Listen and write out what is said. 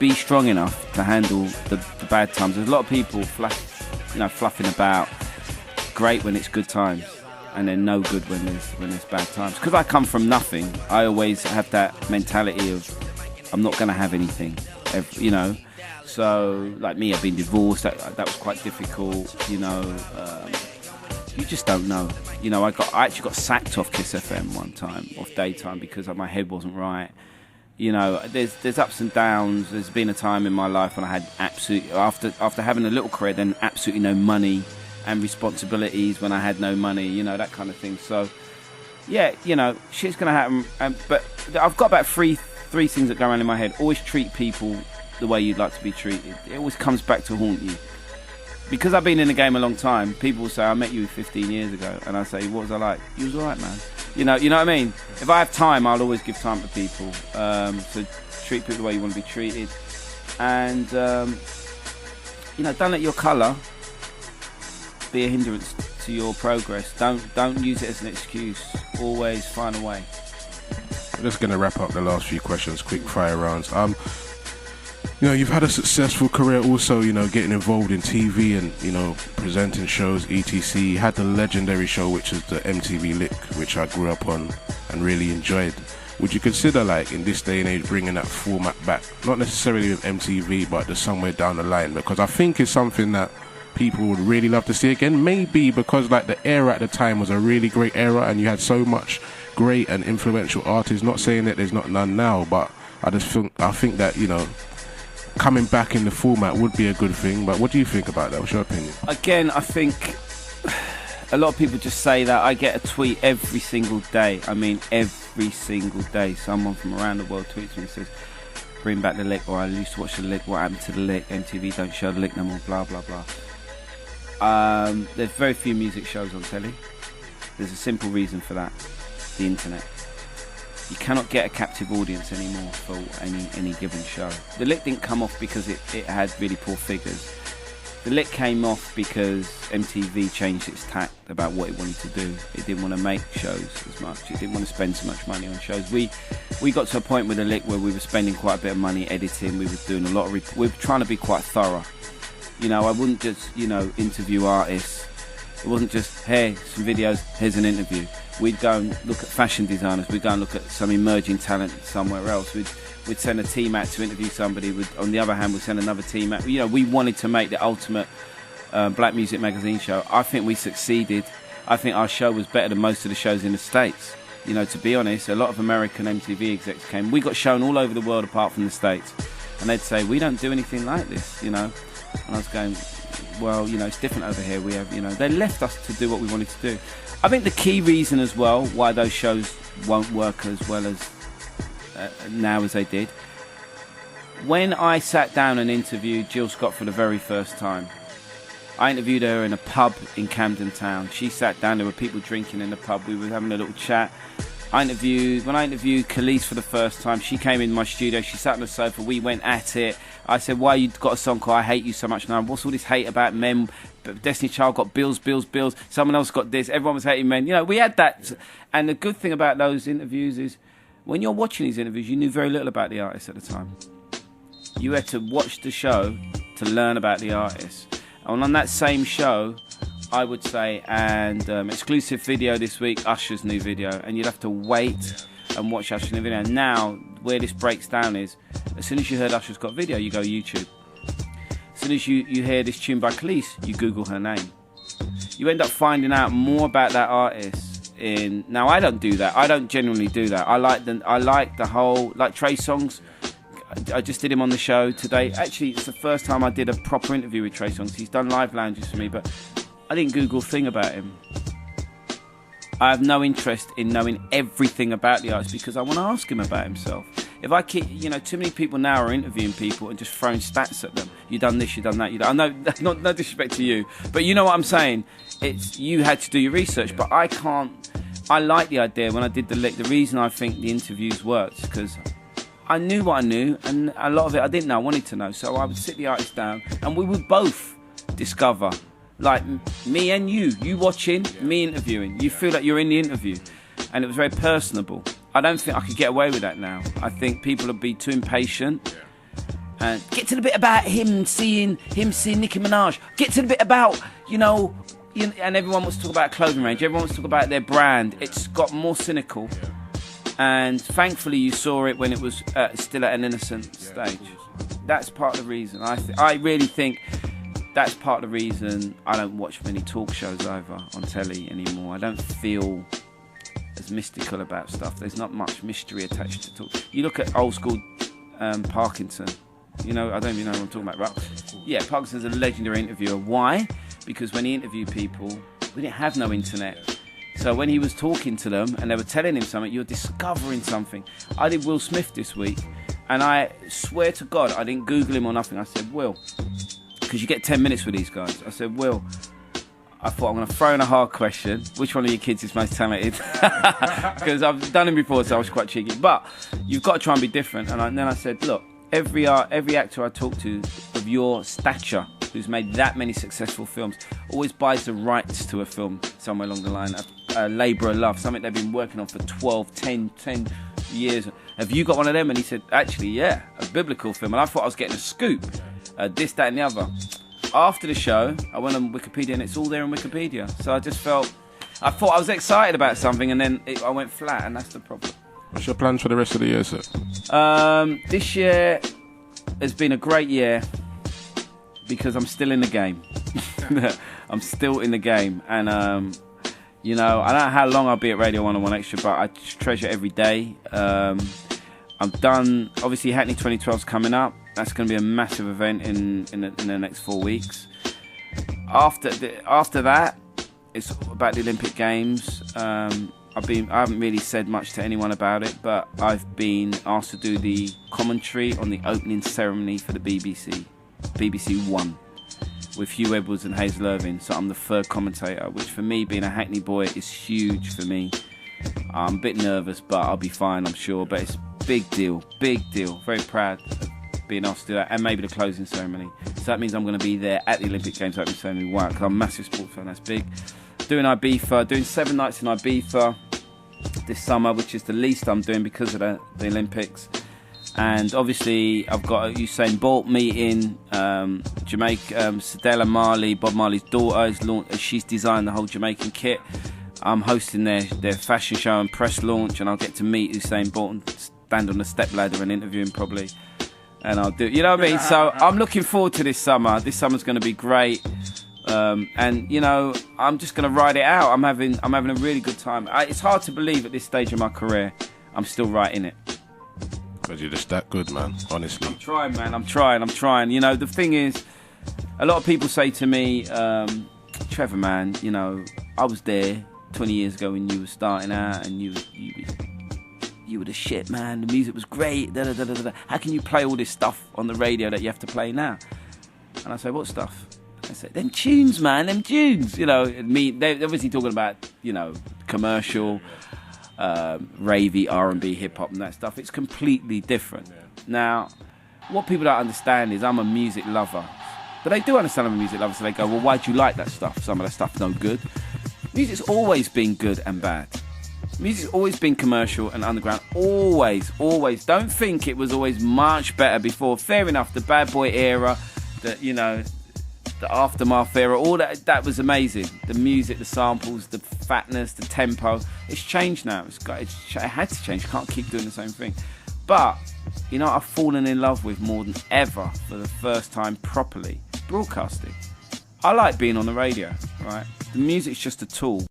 be strong enough to handle the bad times. There's a lot of people fluffing about, great when it's good times, and then no good when there's bad times. Because I come from nothing, I always have that mentality of I'm not going to have anything, you know. So, like me, I've been divorced. That was quite difficult, you know. You just don't know. You know, I actually got sacked off Kiss FM one time, off daytime, because my head wasn't right. You know, there's ups and downs. There's been a time in my life when I had after having a little career, then absolutely no money and responsibilities when I had no money, you know, that kind of thing. So, yeah, you know, shit's going to happen. But I've got about three things that go around in my head. Always treat people the way you'd like to be treated. It always comes back to haunt you. Because I've been in the game a long time, people will say, I met you 15 years ago. And I say, what was I like? You was all right, man. You know what I mean? If I have time, I'll always give time to people. So treat people the way you want to be treated. And, you know, don't let your colour be a hindrance to your progress. Don't use it as an excuse. Always find a way. I'm just going to wrap up the last few questions, quick fire rounds. You know, you've had a successful career also, you know, getting involved in TV and, you know, presenting shows, etc. You had the legendary show, which is the MTV Lick, which I grew up on and really enjoyed. Would you consider, like, in this day and age, bringing that format back? Not necessarily with MTV, but just somewhere down the line, because I think it's something that people would really love to see again. Maybe because, like, the era at the time was a really great era and you had so much great and influential artists. Not saying that there's not none now, but I think that, you know, coming back in the format would be a good thing. But what do you think about that? What's your opinion? Again, I think a lot of people just say that. I get a tweet every single day. I mean, every single day. Someone from around the world tweets me and says, bring back the Lick, or I used to watch the Lick, what happened to the Lick, MTV don't show the Lick no more, blah, blah, blah. There's very few music shows on telly. There's a simple reason for that. The internet. You cannot get a captive audience anymore for any given show. The Lick didn't come off because it had really poor figures. The Lick came off because MTV changed its tact about what it wanted to do. It didn't want to make shows as much. It didn't want to spend so much money on shows. We got to a point with the Lick where we were spending quite a bit of money editing. We were doing a lot of... we were trying to be quite thorough. You know, I wouldn't just, you know, interview artists. It wasn't just, hey, some videos, here's an interview. We'd go and look at fashion designers. We'd go and look at some emerging talent somewhere else. We'd send a team out to interview somebody. On the other hand, we'd send another team out. You know, we wanted to make the ultimate black music magazine show. I think we succeeded. I think our show was better than most of the shows in the States. You know, to be honest, a lot of American MTV execs came. We got shown all over the world apart from the States. And they'd say, we don't do anything like this, you know. And I was going, well, you know, it's different over here. We have, you know, they left us to do what we wanted to do. I think the key reason as well why those shows won't work as well as now as they did. When I sat down and interviewed Jill Scott for the very first time, I interviewed her in a pub in Camden Town. She sat down, there were people drinking in the pub, we were having a little chat. When I interviewed Khalees for the first time, she came in my studio, she sat on the sofa, we went at it. I said, why you got a song called I Hate You So Much Now? What's all this hate about men? Destiny Child got bills. Someone else got this. Everyone was hating men. You know, we had that. And the good thing about those interviews is when you're watching these interviews, you knew very little about the artist at the time. You had to watch the show to learn about the artist. And on that same show, I would say, and exclusive video this week, Usher's new video. And you'd have to wait and watch Usher's new video. And now, where this breaks down is, as soon as you heard Usher's got video, you go YouTube. As soon as you hear this tune by Khalees, you Google her name. You end up finding out more about that artist. Now, I don't do that. I don't genuinely do that. I like the whole, like Trey Songz. I just did him on the show today. Actually, it's the first time I did a proper interview with Trey Songz. He's done live lounges for me, but I didn't Google a thing about him. I have no interest in knowing everything about the artist because I want to ask him about himself. If I keep, you know, too many people now are interviewing people and just throwing stats at them. You done this, you done that, you done. I know, no disrespect to you, but you know what I'm saying. It's you had to do your research, but I can't. I like the idea when I did the Lick. The reason I think the interviews worked because I knew what I knew, and a lot of it I didn't know. I wanted to know, so I would sit the artist down, and we would both discover. Like me and you watching, me interviewing. You feel like you're in the interview, and it was very personable. I don't think I could get away with that now. I think people would be too impatient, And get to the bit about him seeing Nicki Minaj. Get to the bit about, and everyone wants to talk about clothing range. Everyone wants to talk about their brand. It's got more cynical. And thankfully you saw it when it was still at an innocent stage. That's part of the reason. I really think that's part of the reason I don't watch many talk shows either on telly anymore. I don't feel as mystical about stuff. There's not much mystery attached to talk. You look at old school Parkinson. I don't even know what I'm talking about. Right? Yeah, Parkinson's a legendary interviewer. Why? Because when he interviewed people, we didn't have no internet. So when he was talking to them and they were telling him something, you're discovering something. I did Will Smith this week, and I swear to God, I didn't Google him or nothing. I said, Will, because you get 10 minutes with these guys. I said, Will, I thought I'm going to throw in a hard question. Which one of your kids is most talented? Because I've done him before, so I was quite cheeky. But you've got to try and be different. And then I said, look, every actor I talk to of your stature who's made that many successful films always buys the rights to a film somewhere along the line, a labour of love, something they've been working on for 10 years. Have you got one of them? And he said, actually, yeah, a biblical film. And I thought I was getting a scoop, this, that and the other. After the show, I went on Wikipedia and it's all there on Wikipedia. So I thought I was excited about something and then I went flat, and that's the problem. What's your plans for the rest of the year, sir? This year has been a great year because I'm still in the game. I'm still in the game. And, I don't know how long I'll be at Radio 101 Extra, but I treasure every day. I'm done. Obviously, Hackney 2012 is coming up. That's going to be a massive event in the next 4 weeks. After that, it's about the Olympic Games. I haven't really said much to anyone about it, but I've been asked to do the commentary on the opening ceremony for the BBC One, with Hugh Edwards and Hazel Irvine. So I'm the third commentator, which for me, being a Hackney boy, is huge for me. I'm a bit nervous, but I'll be fine, I'm sure. But it's a big deal. Very proud of being asked to do that, and maybe the closing ceremony. So that means I'm going to be there at the Olympic Games opening ceremony. Wow, because I'm a massive sports fan, that's big. Doing 7 nights in Ibiza this summer, which is the least I'm doing because of the Olympics. And obviously I've got Usain Bolt meeting, Jamaica, Stella Marley, Bob Marley's daughter, she's designed the whole Jamaican kit. I'm hosting their fashion show and press launch, and I'll get to meet Usain Bolt and stand on the step ladder and interview him probably. And I'll do, you know what I mean? So I'm looking forward to this summer. This summer's going to be great. And I'm just going to ride it out. I'm having a really good time. It's hard to believe at this stage of my career I'm still right in it. Because you're just that good, man, honestly. I'm trying, man. I'm trying. The thing is, a lot of people say to me, Trevor, man, I was there 20 years ago when you were starting out, and you were the shit, man. The music was great. Da, da, da, da, da. How can you play all this stuff on the radio that you have to play now? And I say, what stuff? I say, them tunes, man, them tunes. They're obviously talking about, commercial, ravey, R&B, hip-hop and that stuff. It's completely different. Now, what people don't understand is I'm a music lover. But they do understand I'm a music lover, so they go, well, why do you like that stuff? Some of that stuff's no good. Music's always been good and bad. Music's always been commercial and underground. Always. Don't think it was always much better before. Fair enough, the bad boy era, the aftermath era, all that was amazing. The music, the samples, the fatness, the tempo. It's changed now. It had to change. You can't keep doing the same thing. But, I've fallen in love with more than ever for the first time properly. Broadcasting. I like being on the radio, right? The music's just a tool.